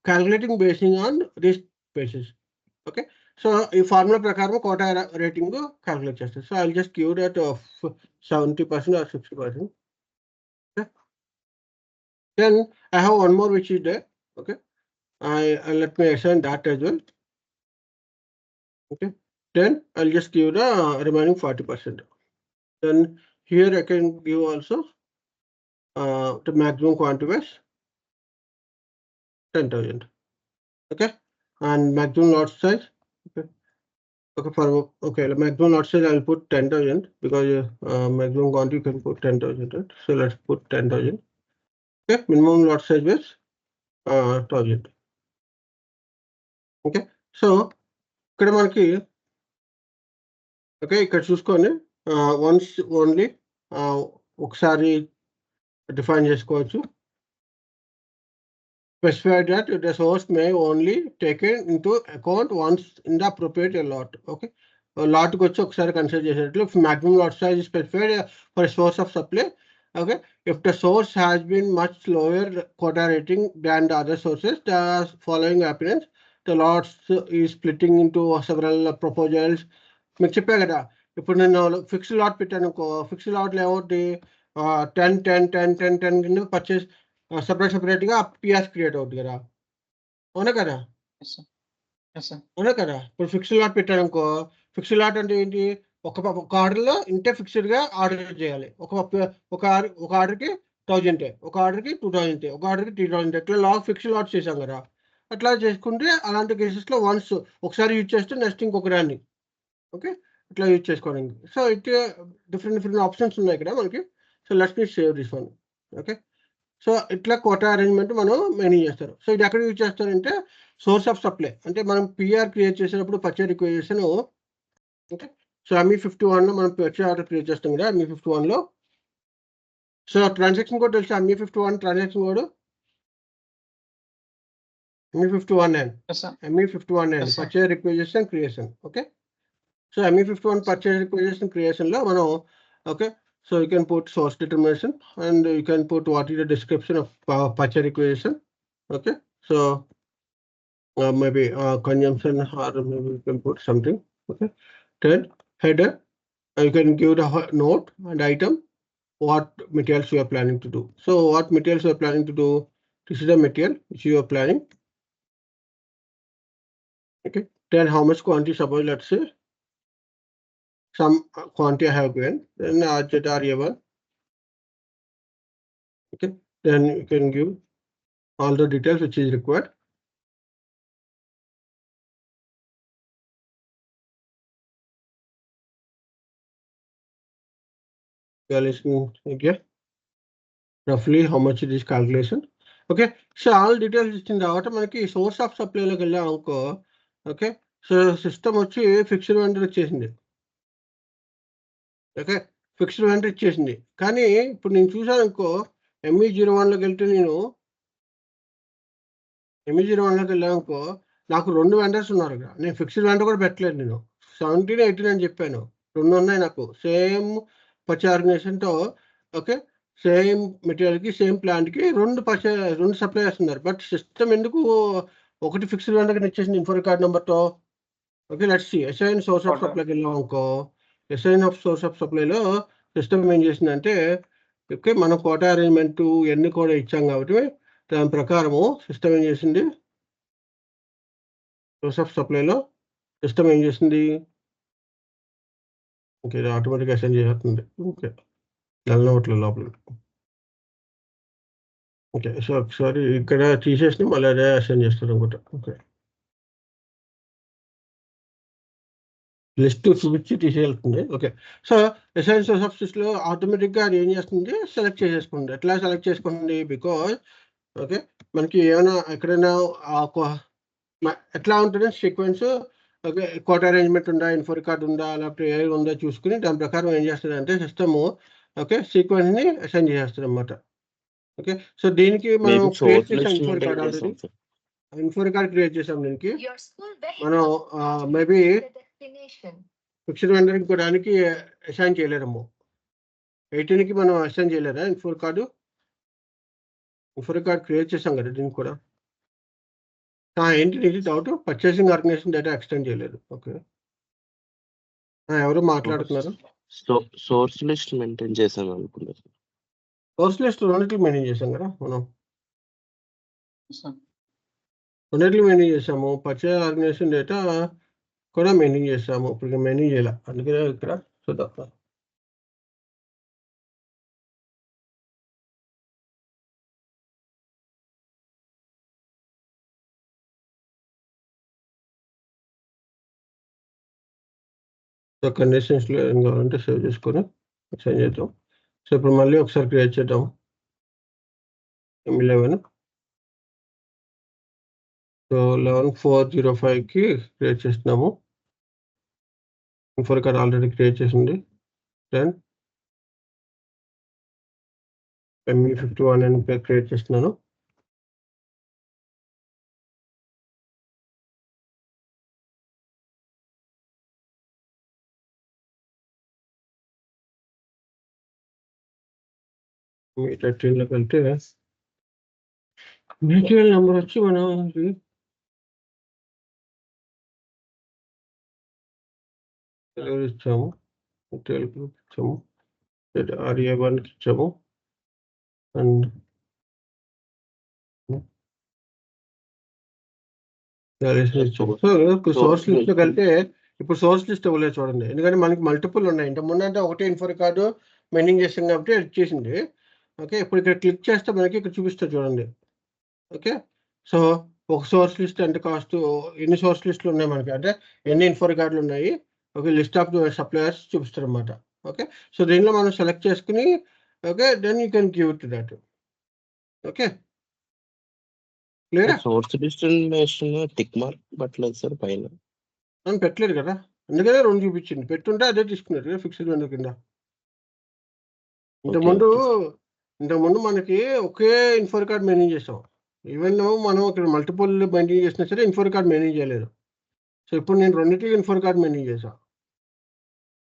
calculating basing on this basis. Okay, so ఈ formula ప్రకారం quota rating calculate చేస్తారు. So I'll just give that 70% or 60%. Okay, then I have one more which is there. Okay, I let me assign that as well. Okay, then I'll just give the remaining 40%. Then here I can give also the maximum quantity was 10,000. Okay, and maximum lot size. Okay, okay for okay the maximum lot size I'll put 10,000 because maximum quantity you can put 10,000. Right? So let's put 10,000. Okay, minimum lot size was 1,000. Okay, so ఇక్కడ మనకి okay ఇక్కడ చూసుకొని once only ఒకసారి define చేసుకోవచ్చు. Specified that the source may only taken into account once in the appropriate lot. Okay, lot కి వచ్చి ఒకసారి consider చేసేటట్లు maximum lot size is specified for a source of supply. Okay, if the source has been much lower quota rating than the other sources, the following happens. The lots is splitting into several proposals. మీకు చెప్పా కదా, ఇప్పుడు నేను fixed lot పెట్టాను అనుకో, fixed lot లేకపోతే 10 కింద purchase separate గా పిఆర్స్ క్రియేట్ అవుతుంది కదా, అవునా కదా? అవునా కదా? ఇప్పుడు ఫిక్స్డ్ లాట్ పెట్టాను అనుకో, ఫిక్స్డ్ లాట్ అంటే ఏంటి, ఒక ఆర్డర్లో ఇంతే ఫిక్స్డ్ గా ఆర్డర్ చేయాలి. ఒక ఆర్డర్కి 1000, ఒక ఆర్డర్కి 2000, ఒక ఆర్డర్కి 3000 ఇట్లా ఫిక్స్డ్ లాట్ చేసాం కదా. అట్లా చేసుకుంటే అలాంటి కేసెస్లో వన్స్ ఒకసారి యూజ్ చేస్తే నెక్స్ట్ ఇంకొక దాన్ని ఓకే ఇట్లా యూజ్ చేసుకోవడానికి. సో ఇట్ డిఫరెంట్ ఆప్షన్స్ ఉన్నాయి ఇక్కడ మనకి. So let's me save this one. Okay, so ఇట్లా కోటా అరేంజ్మెంట్ మనం మెయింటైన్ చేస్తారు. సో ఇది ఎక్కడ యూజ్ చేస్తారంటే సోర్స్ ఆఫ్ సప్లై, అంటే మనం పిఆర్ క్రియేట్ చేసేటప్పుడు పర్చేజ్ రిక్వైజేషన్. ఓకే, సో ME51లో మనం పర్చేజ్ ఆర్డర్ క్రియేట్ చేస్తాం కదా ME51లో. సో ట్రాన్సాక్షన్ కోడ్ తెలుసా? ME51 transaction code ME51N purchase రిక్వైజేషన్ creation. Okay, so ME51 purchase రిక్వైజేషన్ creation లో మనం okay, so you can put source determination and you can put what is the description of purchase requisition. Okay, so maybe consumption or maybe you can put something. Okay, then header you can give the note and item what materials you are planning to do. So what materials you are planning to do, this is the material which you are planning. Okay, then how much quantity, suppose let's say some quantity I have given, then ZRA1. Okay, then you can give all the details which is required. You are listening again. రఫ్లీ how much it is calculation. Okay, so all details ఇచ్చిన తర్వాత మనకి source of సప్లైలోకి వెళ్ళాం అనుకో. Okay, so system వచ్చి fixed vendor ఇచ్చేసింది. Okay, fixed vendor ఇచ్చేసింది. కానీ ఇప్పుడు నేను చూసాను అనుకో, ME01లోకి వెళ్తే నేను ME01లోకి వెళ్ళానుకో, నాకు 2 వెండర్స్ ఉన్నారు ఇక్కడ. నేను ఫిక్స్డ్ వెండర్ కూడా పెట్టలేదు. నేను 17, 18 అని చెప్పాను. 2 ఉన్నాయి నాకు సేమ్ పర్చేజ్ ఆర్గనైజేషన్తో. ఓకే, సేమ్ మెటీరియల్కి సేమ్ ప్లాంట్కి 2 సప్లైయర్స్ ఉన్నారు. బట్ సిస్టమ్ ఎందుకు ఒకటి ఫిక్స్డ్ వెండర్కి ఇచ్చేసింది ఇన్ఫో రికార్డ్ నెంబర్తో. Okay, let's see assign source of సప్లైకి వెళ్ళాం అనుకో. అసైన్ ఆఫ్ సోర్స్ ఆఫ్ సప్లైలో సిస్టమ్ ఏం చేసిందంటే, ఓకే మనం కోటా అరేంజ్మెంట్ ఇవన్నీ కూడా ఇచ్చాం కాబట్టి దాని ప్రకారము సిస్టమ్ ఏం చేసింది, సోర్స్ ఆఫ్ సప్లైలో సిస్టమ్ ఏం చేసింది, ఓకే ఇది ఆటోమేటిక్గా అసైన్ చేస్తుంది. ఓకే నల్లనోట్ల లోపల. ఓకే, సో ఒకసారి ఇక్కడ తీసేసి మళ్ళీ అదే అసైన్ చేస్తారు అనుకుంటా. ఓకే, లిస్ట్ చూపించి తీసేయాల్సింది. Okay, so assign source of లిస్ట్లో ఆటోమేటిక్గా అది ఏం చేస్తుంది, సెలెక్ట్ చేసేసుకుంటుంది. ఎట్లా సెలెక్ట్ చేసుకుంటుంది, బికాజ్ ఓకే మనకి ఏమైనా ఎక్కడైనా ఎట్లా ఉంటుంది సీక్వెన్స్. ఓకే, కోట అరేంజ్మెంట్ ఉందా, ఇన్ఫో రికార్డ్ ఉందా, లేకపోతే ఏ ఉందా చూసుకుని దాని ప్రకారం ఏం చేస్తుంది అంటే సిస్టము ఓకే సీక్వెన్స్ని అసైన్ చేసేస్తుంది అనమాట. ఓకే, సో దీనికి మనం క్రియేట్ చేసాం info record already. Info record create చేసాం. దీనికి మనం మేబీ ఫిక్స్డ్ వెండర్ ఇంకోడానికి అసైన్ చేయలేము. 18కి మనం అసైన్ చేయలేదా info record. Info record create చేసాం కదా దీనికి కూడా. ఏంటి ఇది doubt, purchasing organisation data extend చేయలేదు. ఓకే, ఎవరు మాట్లాడుతున్నారు. సోర్స్ లిస్ట్ మెయింటైన్ చేసాం అనుకున్నారు. సోర్స్ లిస్ట్ రెండింటికి మెయింటైన్ చేసాం కదా మనం. రెండింటికి మెయింటైన్ చేసాము. పర్చేజ్ ఆర్గనైజేషన్ డేటా కూడా మెయింటైన్ చేసాము. ఇప్పుడు మెయింటైన్ చేయాలి. అందుకే ఇక్కడ చూద్దాం. సో కండిషన్స్లో ఏం కావాలంటే సేవ్ చేసుకొని సెండ్ చేద్దాం. సో ఇప్పుడు మళ్ళీ ఒకసారి క్రియేట్ చేద్దాం. M11 సో 11,405కి క్రియేట్ చేస్తున్నాము. ఇన్ఫో రికార్డ్ ఆల్రెడీ క్రియేట్ చేసింది. దెన్ ME51 అని క్రియేట్ చేస్తున్నాను. M13లోకి వెళ్తే మెటీరియల్ నెంబర్ వచ్చి మనం ఇచ్చాము. మెటీరియల్ గ్రూప్ ఇచ్చాము. RA1కి ఇచ్చాము. అండ్ సోర్స్ లిస్ట్లోకి వెళ్తే ఇప్పుడు సోర్స్ లిస్ట్ ఇవ్వలేదు చూడండి. ఎందుకంటే మనకి మల్టిపుల్ ఉన్నాయి. ఇంత ముందు అంటే ఒకటే ఇన్ఫో రికార్డు మెయింటైన్ చేస్తాం కాబట్టి ఇచ్చేసింది. ఓకే, ఇప్పుడు ఇక్కడ క్లిక్ చేస్తే మనకి ఇక్కడ చూపిస్తుంది చూడండి. ఓకే, సో ఒక సోర్స్ లిస్ట్ ఎంత కాస్ట్, ఎన్ని సోర్స్ లిస్టులు ఉన్నాయి మనకి, అంటే ఎన్ని ఇన్ఫో రికార్డులు ఉన్నాయి. ఓకే, లిస్ట్ ఆఫ్ సప్లయర్స్ చూపిస్తారు అనమాట. ఓకే, సో దీనిలో మనం సెలెక్ట్ చేసుకుని okay then you can give it that. Okay clear. Source list tick mark పెట్టలేదు సార్ పైన. మనం పెట్టలేదు కదా, అందుకనే 2 చూపించింది. పెట్టుంటే అదే తీసుకున్నారు ఫిక్స్డ్ వెండర్ కింద. ఇంతకుముందు మనకి ఒకే ఇన్ఫో రికార్డ్ మెయింటైన్ చేస్తాం. ఈవెన్ మనం ఇక్కడ మల్టిపుల్ మెయింటైన్ చేసినా సరే ఇన్ఫో రికార్డ్ మెయింటైన్ చేయలేదు. సో ఇప్పుడు నేను రెండింటికి ఇన్ఫో రికార్డ్ మెయింటైన్ చేశాను.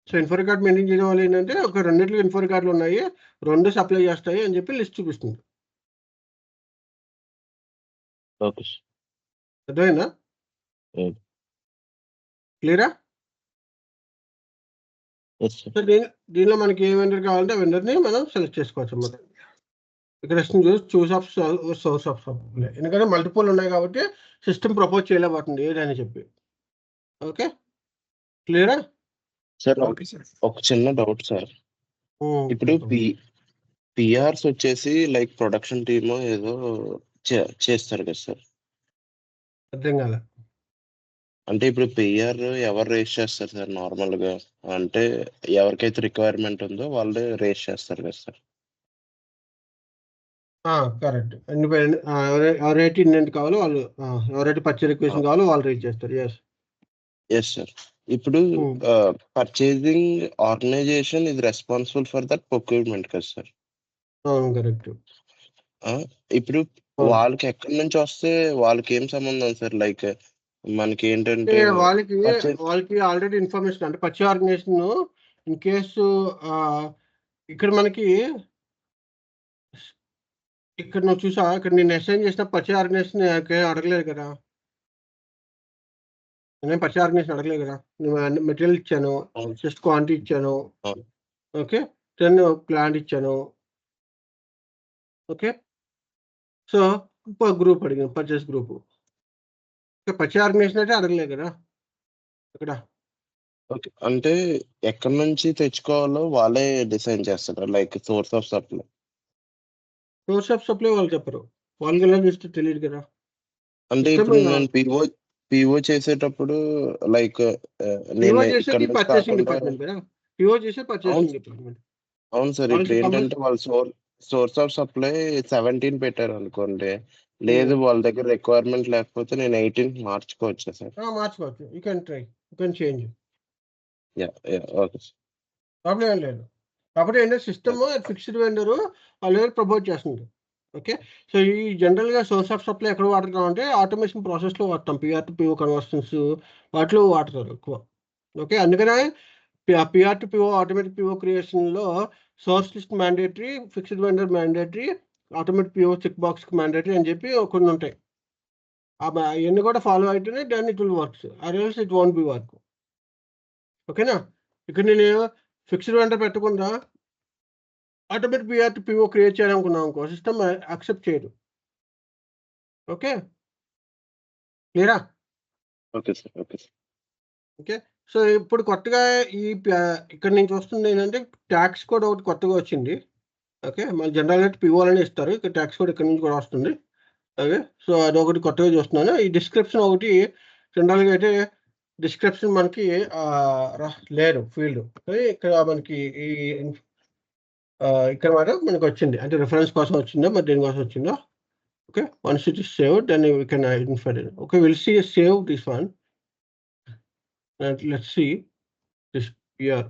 సో ఇన్ఫో రికార్డ్ మెయింటైన్ చేయడం వల్ల ఏంటంటే ఒక రెండింటికి ఇన్ఫో రికార్డులు ఉన్నాయి, 2 సప్లై చేస్తాయి అని చెప్పి లిస్ట్ చూపిస్తుంది. ఓకే అర్థమైందా, క్లియరా. సో దీనిలో మనకి ఏ వెండర్ కావాలంటే వెండర్ని మనం సెలెక్ట్ చేసుకోవచ్చు అన్నమాట. ఇక్కడ చూస్ ఆఫ్ సోర్స్ ఆఫ్ సప్లై, ఎందుకంటే మల్టిపుల్ ఉన్నాయి కాబట్టి సిస్టమ్ ప్రపోజ్ చేయలేకపోతుంది ఏదని చెప్పి. ఓకే క్లియరా సార్. ఒక చిన్న డౌట్ సార్. ఇప్పుడు పిఆర్స్ వచ్చేసి లైక్ ప్రొడక్షన్ టీమ్ ఏదో చేస్తారు కదా సార్. అర్థం కాలే. అంటే ఇప్పుడు పిఆర్ ఎవరు రేస్ చేస్తారు సార్ నార్మల్ గా, అంటే ఎవరికైతే రిక్వైర్మెంట్ ఉందో వాళ్ళే రేస్ చేస్తారు కదా సార్. కరెక్ట్. ఇండిపెండెంట్ ఎవరైతే ఇండియన్ కావాలో వాళ్ళు ఎవరైతే పర్చేజ్ రిక్వెస్ట్ కావాలో వాళ్ళు రీచ్ చేస్తారు. Yes yes sir. ఇప్పుడు పర్చేసింగ్ ఆర్గనైజేషన్ ఇది రెస్పాన్సిబుల్ ఫర్ దట్ ప్రొక్యూర్మెంట్ కదా సార్. అవును కరెక్ట్. ఇప్పుడు వాళ్ళకి ఎక్కడి నుంచి వస్తే వాళ్ళకి ఏం సంబంధం సార్? లైక్ మనకి ఏంటంటే వాళ్ళకి ఆల్రెడీ ఇన్ఫర్మేషన్ అంటే పర్చేజ్ ఆర్గనైజేషన్ ఇన్ కేసు ఇక్కడ మనకి ఇక్కడ నువ్వు చూసా ఇక్కడ నేను అసైన్ చేసిన పర్చేజ్ ఆర్గనైజేషన్ అడగలేదు కదా. నేను పర్చేజ్ ఆర్గనైజేషన్ అడగలేదు కదా. నేను మెటీరియల్ ఇచ్చాను, జస్ట్ క్వాంటిటీ ఇచ్చాను, ఓకే, 10 ప్లాంట్ ఇచ్చాను, ఓకే. సో గ్రూప్ అడిగాను, పర్చేస్ గ్రూప్. పర్చేజ్ ఆర్గనైజేషన్ అయితే అడగలేదు కదా ఇక్కడ. ఓకే. అంటే ఎక్కడి నుంచి తెచ్చుకోవాలో వాళ్ళే డిసైడ్ చేస్తారు, like source of supply. Source of supply వాళ్ళు చెప్పరు, వాళ్ళకి ఎలా చూస్తే తెలియదు కదా. అంటే ఇప్పుడు నేను పిఓ చేసేటప్పుడు లైక్ పర్చేసింగ్ డిపార్ట్మెంట్ కదా. పిఓ చేసే పర్చేసింగ్ డిపార్ట్మెంట్. అవును సార్. ఇప్పుడు ఏంటంటే వాళ్ళు సోర్స్ ఆఫ్ సప్లై 17 పెట్టారు అనుకోండి, లేదు వాళ్ళ దగ్గర రిక్వైర్మెంట్ లేకపోతే నేను 18 మార్చుకోవచ్చా సార్? మార్చుకోవచ్చు. You can try, you can change. Okay sir. Problem ఏం లేదు. కాబట్టి ఏంటంటే సిస్టమ్ ఫిక్స్డ్ వెండర్ వాళ్ళు ప్రపోజ్ చేస్తుంది. ఓకే. సో ఈ జనరల్గా సోర్స్ ఆఫ్ సప్లై ఎక్కడ వాడుతాం అంటే ఆటోమేషన్ ప్రాసెస్లో వాడతాం. పిఆర్ టు పిఓ కన్వర్షన్స్ వాటిలో వాడతారు ఎక్కువ. ఓకే. అందుకనే PR to PO automatic PO క్రియేషన్లో source list mandatory, fixed vendor mandatory, automatic PO check box mandatory అని చెప్పి కొన్ని ఉంటాయి. అవన్నీ కూడా ఫాలో అయితేనే then it will works, otherwise it won't be work. ఓకేనా. ఇక్కడ నేను ఫిక్స్డ్ వెండర్ పెట్టకుండా automatic PR to PO create చేయాలనుకున్నాం అనుకో, సిస్టమ్ యాక్సెప్ట్ చేయదు. ఓకే క్లియరా? Okay sir. Okay sir. Okay. So ఇప్పుడు కొత్తగా ఇక్కడ నుంచి వస్తుంది ఏంటంటే ట్యాక్స్ కోడ్ ఒకటి కొత్తగా వచ్చింది. ఓకే. మళ్ళీ జనరల్గా పిఓలని ఇస్తారు, ఇక్కడ ట్యాక్స్ కోడ్ ఇక్కడ నుంచి కూడా వస్తుంది. ఓకే. సో అదొకటి కొత్తగా చూస్తున్నాను. ఈ డిస్క్రిప్షన్ ఒకటి జనరల్గా అయితే డిస్క్రిప్షన్ మనకి లేదు ఫీల్డ్, ఇక్కడ మనకి ఈ ఇక్కడ మాట మనకు వచ్చింది, అంటే రిఫరెన్స్ కోసం వచ్చిందో మరి దేనికోసం వచ్చిందో. Okay. Once it is saved then we can identify it. Okay, will see save this one and let's see this PR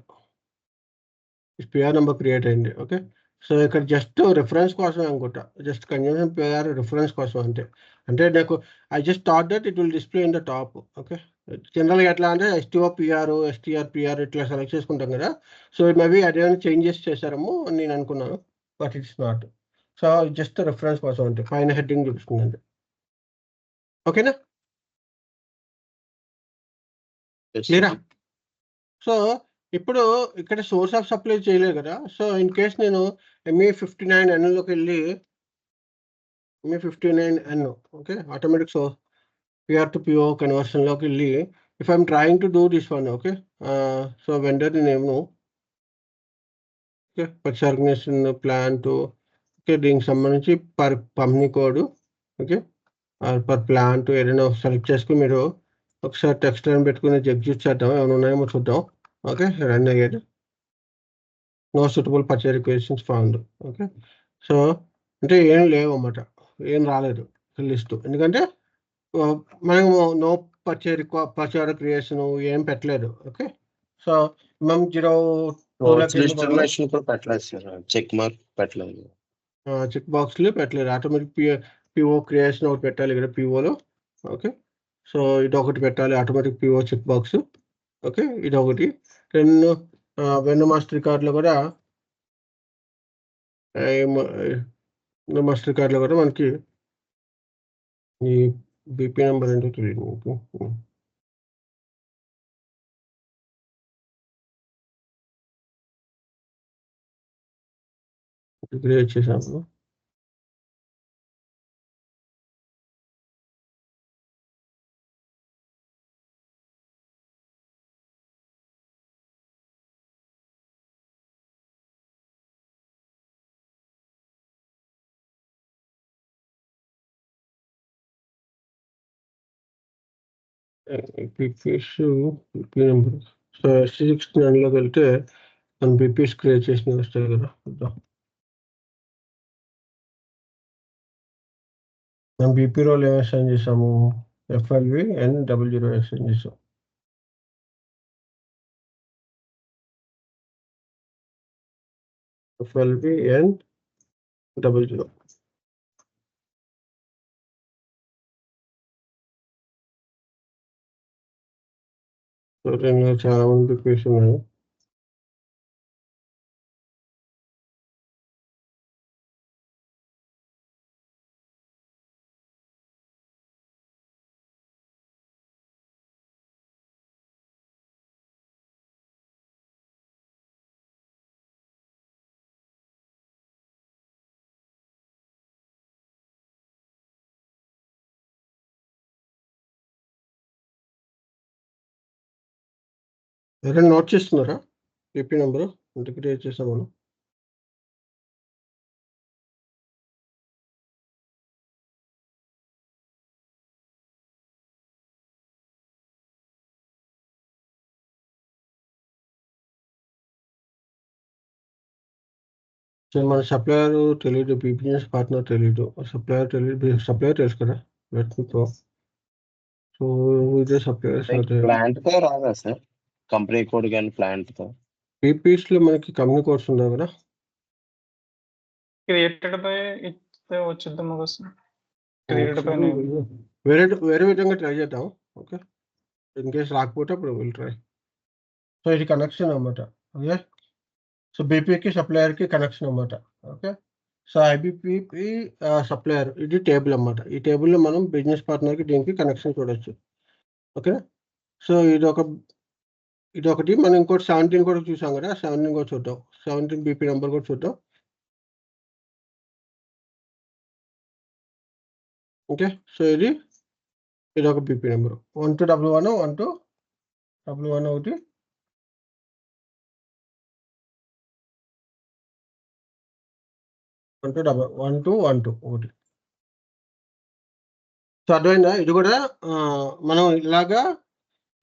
number create అయింది. ఓకే. సో ఇక్కడ జస్ట్ రిఫరెన్స్ కోసం అనుకుంటా, జస్ట్ కన్జ్యూమర్ PR రిఫరెన్స్ కోసం అంటే నాకు I just thought that it will display in the top. Okay. జనరల్గా ఎట్లా అంటే STO PR, STR PR ఇట్లా సెలెక్ట్ చేసుకుంటాం కదా. సో మేబీ అదేమైనా చేంజెస్ చేశారేమో అని నేను అనుకున్నాను, but it's not. So just reference కోసం అంటే పైన హెడ్డింగ్ చూపిస్తుందండి. ఓకేనా క్లియరా? సో ఇప్పుడు ఇక్కడ సోర్స్ ఆఫ్ సప్లై చేయలేదు కదా. సో ఇన్ కేస్ నేను ME59N వెళ్ళి ME59N, okay, automatic so PR to PO కన్వర్షన్లోకి వెళ్ళి if I'm trying to do this one, okay. So vendor name, okay, purchase organisation plant, okay, దీనికి సంబంధించి per company code, okay, per plant ఏదైనా select చేసుకుని మీరు ఒకసారి text అని పెట్టుకుని ఎగ్జిట్ చేద్దాం, ఏమైనా ఉన్నాయేమో చూద్దాం. ఓకే. రన్ అయ్యేది. No suitable purchase requisitions found. Okay. So అంటే ఏం లేవు అన్నమాట, ఏం రాలేదు లిస్టు, ఎందుకంటే మనము నో పర్చేజ్ క్రియేషన్ ఏం పెట్టలేదు. ఓకే. సో మనం 0 పెట్టలేదు సార్, చెక్ మార్క్ పెట్టలేదు, చెక్ బాక్స్లో పెట్టలేదు. ఆటోమేటిక్ PO క్రియేషన్ ఒకటి పెట్టాలి ఇక్కడ POలో. ఓకే. సో ఇది ఒకటి పెట్టాలి, automatic PO check box. Okay. ఇది ఒకటి. వెన్ మాస్టర్ కార్డులో కూడా మాస్టర్ కార్డులో కూడా మనకి ఈ BP నెంబర్ ఏంటో తెలియదు మీకు. క్రియేట్ చేసాము. BP number. సో SC69లోకి వెళ్తే మనం BPs క్రియేట్ చేసినవి వస్తాయి కదా. మనం బీపీ రోల్ ఏం అసైన్ చేసాము, ఎఫ్ఎల్వి అండ్ 00 అసైన్ చేసాం. ఎఫ్ఎల్వి అండ్ 00. చాలా మంది బీపీస్ ఉన్నాయి. ఎవరైనా నోట్ చేస్తున్నారా బీపీ నెంబరు ఎంత క్రియేట్ చేసాం మనం? సో మన సప్లయర్ తెలియదు, బిజినెస్ పార్ట్నర్ తెలియదు, సప్లయర్ తెలియదు. సప్లయర్ తెలుసు కదా, లెట్స్తో. సో ఇదే సప్లయర్స్ అదే ప్లాంట్ తో రాదా సార్, కంపెనీ కోడ్ కానీ ప్లాంట్ తో? బీపీస్ లో మనకి కంపెనీ కోడ్స్ ఉండవు కదా. క్రియేటెడ్ బై ఇస్తే వచ్చిద్దాం వస్తుంది. Created by name. వేరే వేరే విధంగా ట్రై చేద్దాం. ఓకే, ఇన్ కేస్ రాకపోతే అప్పుడు విల్ ట్రై. సో ఇది కనెక్షన్ అన్నమాట. ఓకే, సో బీపీకి సప్లయర్కి కనెక్షన్ అన్నమాట. ఓకే, సో ఐబీపీ సప్లయర్ ఇది టేబుల్ అన్నమాట. ఈ టేబుల్లో మనం బిజినెస్ పార్ట్నర్కి దీనికి కనెక్షన్ చూడొచ్చు. ఓకే, సో ఇదొకటి. మనం ఇంకోటి 17 కూడా చూసాం కదా, 17 కూడా చూద్దాం. 17 బీపీ నెంబర్ కూడా చూద్దాం. ఓకే, సో ఇది ఒక బీపీ నెంబర్ 12W1 12W1 ఒకటి, 1212 ఒకటి. సో అర్థమైందా? ఇది కూడా మనం ఇలాగా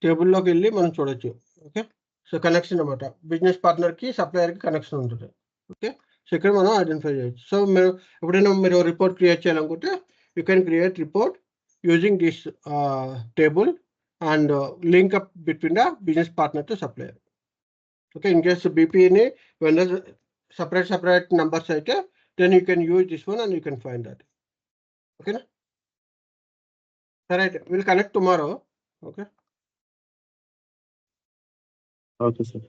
టేబుల్లోకి వెళ్ళి మనం చూడొచ్చు. ఓకే, సో కనెక్షన్ అన్నమాట. బిజినెస్ పార్ట్నర్కి సప్లయర్కి కనెక్షన్ ఉంటుంది. ఓకే, సో ఇక్కడ మనం ఐడెంటిఫై చేయొచ్చు. సో మీరు ఎప్పుడైనా మీరు రిపోర్ట్ క్రియేట్ చేయాలనుకుంటే you can create report using this table and link up between the business partner to supplier. Okay, in case బీపీని వెండర్ separate numbers అయితే then you can use this one and you can find that. Okay na? Alright, we'll connect tomorrow. Okay. Okay sir.